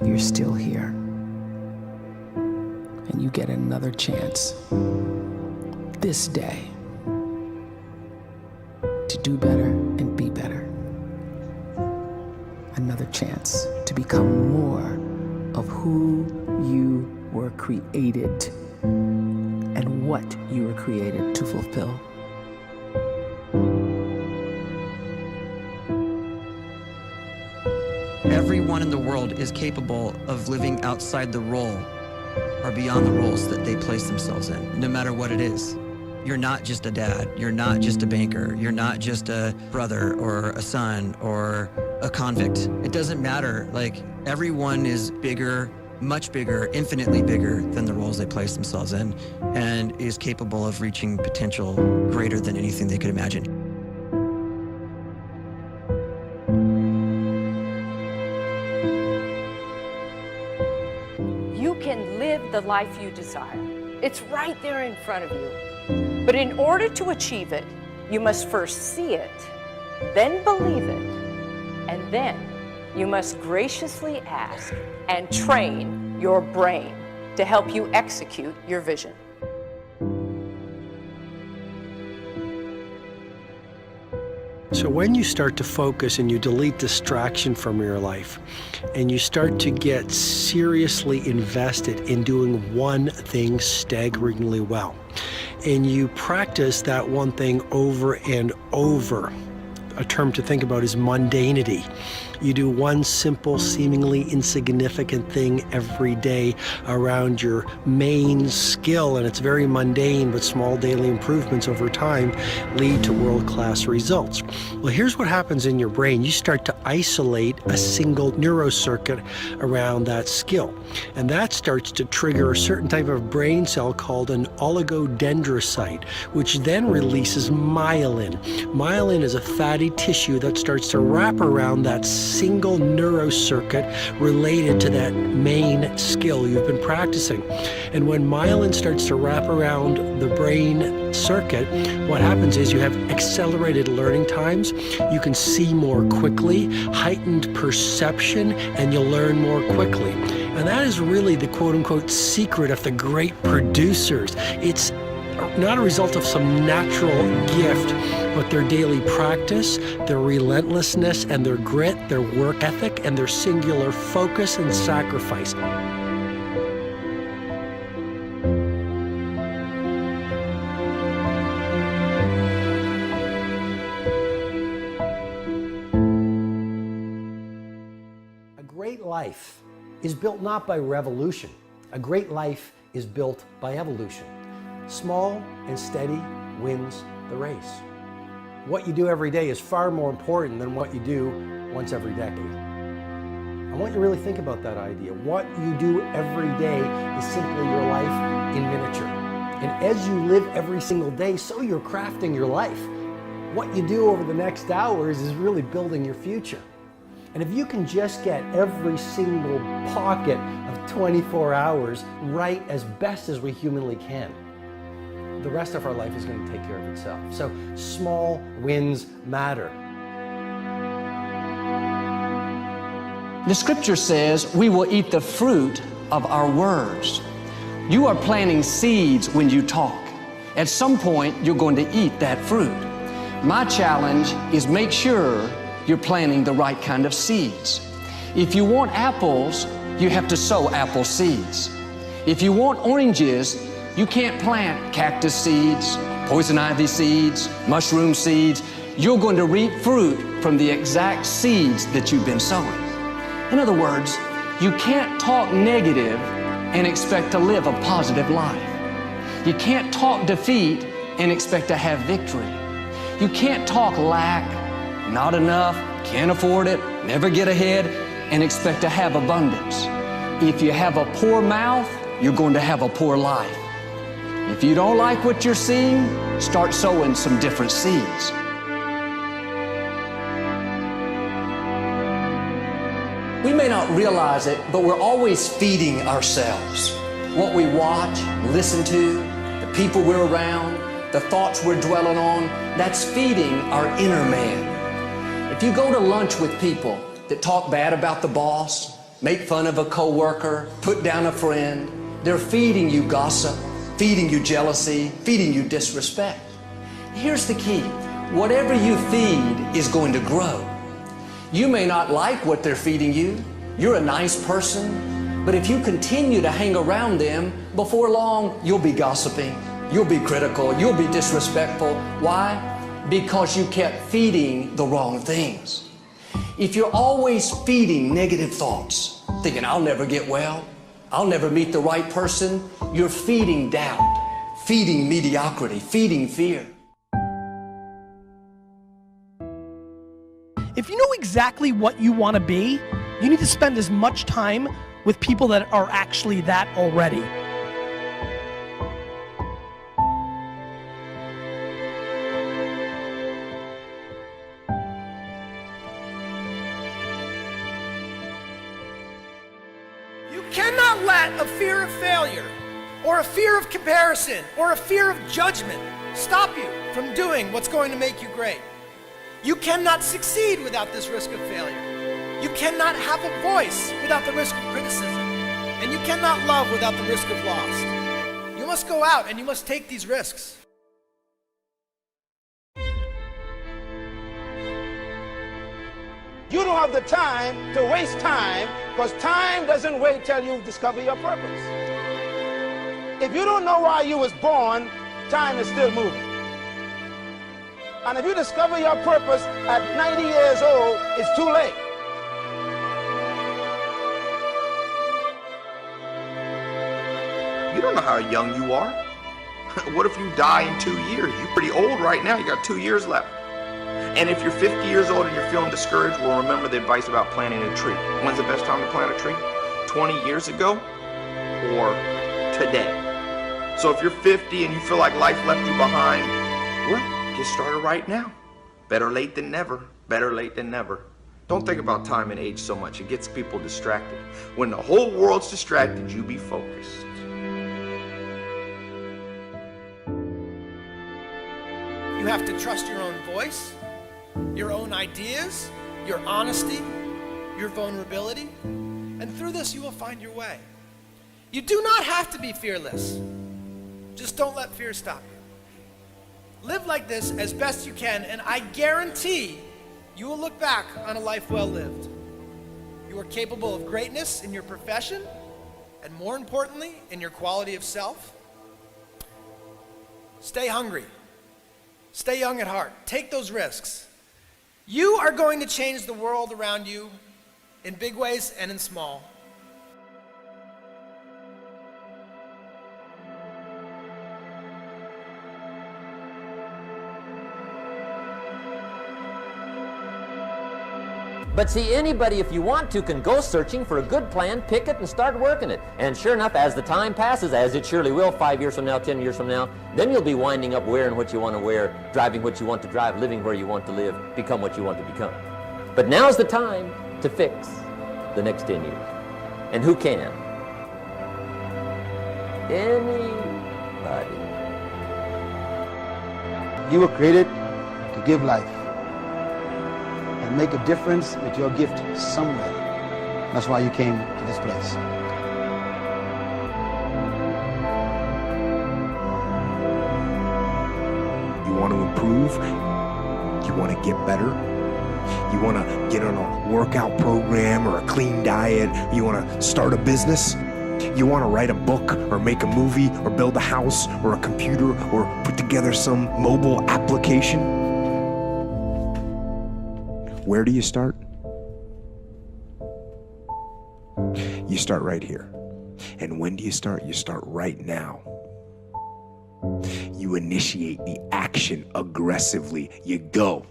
you're still here. And you get another chance this day to do better and be better. Another chance to become more of who you were created and what you were created to fulfill. Everyone in the world is capable of living outside the role or beyond the roles that they place themselves in, no matter what it is. You're not just a dad, you're not just a banker, you're not just a brother or a son or a convict. It doesn't matter. Like, everyone is bigger, much bigger, infinitely bigger than the roles they place themselves in, and is capable of reaching potential greater than anything they could imagine. You can live the life you desire. It's right there in front of you. But in order to achieve it, you must first see it, then believe it, and then you must graciously ask and train your brain to help you execute your vision. So when you start to focus and you delete distraction from your life, and you start to get seriously invested in doing one thing staggeringly well, and you practice that one thing over and over, a term to think about is mundanity. You do one simple, seemingly insignificant thing every day around your main skill, and it's very mundane, but small daily improvements over time lead to world-class results. Well, here's what happens in your brain. You start to isolate a single neurocircuit around that skill, and that starts to trigger a certain type of brain cell called an oligodendrocyte, which then releases myelin. Myelin is a fatty tissue that starts to wrap around that single neurocircuit related to that main skill you've been practicing. And when myelin starts to wrap around the brain circuit, what happens is you have accelerated learning times, you can see more quickly, heightened perception, and you'll learn more quickly. And that is really the quote-unquote secret of the great producers. It's not a result of some natural gift, but their daily practice, their relentlessness and their grit, their work ethic, and their singular focus and sacrifice. A great life is built not by revolution. A great life is built by evolution. Small and steady wins the race. What you do every day is far more important than what you do once every decade. I want you to really think about that idea. What you do every day is simply your life in miniature. And as you live every single day, so you're crafting your life. What you do over the next hours is really building your future. And if you can just get every single pocket of 24 hours right as best as we humanly can, the rest of our life is going to take care of itself. So small wins matter. The scripture says we will eat the fruit of our words. You are planting seeds when you talk. At some point, you're going to eat that fruit. My challenge is make sure you're planting the right kind of seeds. If you want apples, you have to sow apple seeds. If you want oranges, you can't plant cactus seeds, poison ivy seeds, mushroom seeds. You're going to reap fruit from the exact seeds that you've been sowing. In other words, you can't talk negative and expect to live a positive life. You can't talk defeat and expect to have victory. You can't talk lack, not enough, can't afford it, never get ahead, and expect to have abundance. If you have a poor mouth, you're going to have a poor life. If you don't like what you're seeing, start sowing some different seeds. We may not realize it, but we're always feeding ourselves. What we watch, listen to, the people we're around, the thoughts we're dwelling on, that's feeding our inner man. If you go to lunch with people that talk bad about the boss, make fun of a coworker, put down a friend. They're feeding you gossip, feeding you jealousy, feeding you disrespect. Here's the key. Whatever you feed is going to grow. You may not like what they're feeding you. You're a nice person, but if you continue to hang around them, before long, you'll be gossiping, you'll be critical, you'll be disrespectful. Why? Because you kept feeding the wrong things. If you're always feeding negative thoughts, thinking, I'll never get well, I'll never meet the right person, you're feeding doubt, feeding mediocrity, feeding fear. If you know exactly what you want to be, you need to spend as much time with people that are actually that already. You cannot let a fear of failure, or a fear of comparison, or a fear of judgment stop you from doing what's going to make you great. You cannot succeed without this risk of failure. You cannot have a voice without the risk of criticism. And you cannot love without the risk of loss. You must go out and you must take these risks. You don't have the time to waste time, because time doesn't wait till you discover your purpose. If you don't know why you was born, time is still moving. And if you discover your purpose at 90 years old, it's too late. You don't know how young you are. What if you die in 2 years? You're pretty old right now. You got 2 years left. And if you're 50 years old and you're feeling discouraged, well, remember the advice about planting a tree. When's the best time to plant a tree? 20 years ago or today? So if you're 50 and you feel like life left you behind, well, get started right now. Better late than never. Better late than never. Don't think about time and age so much. It gets people distracted. When the whole world's distracted, you be focused. You have to trust your own voice, your own ideas, your honesty, your vulnerability, and through this you will find your way. You do not have to be fearless. Just don't let fear stop you. Live like this as best you can, and I guarantee you will look back on a life well lived. You are capable of greatness in your profession, and more importantly, in your quality of self. Stay hungry. Stay young at heart. Take those risks. You are going to change the world around you in big ways and in small. But see, anybody, if you want to, can go searching for a good plan, pick it, and start working it. And sure enough, as the time passes, as it surely will 5 years from now, 10 years from now, then you'll be winding up wearing what you want to wear, driving what you want to drive, living where you want to live, become what you want to become. But now's the time to fix the next 10 years. And who can? Anybody. You were created to give life and make a difference with your gift somewhere. That's why you came to this place. You want to improve? You want to get better? You want to get on a workout program or a clean diet? You want to start a business? You want to write a book or make a movie or build a house or a computer or put together some mobile application? Where do you start? You start right here. And when do you start? You start right now. You initiate the action aggressively. You go.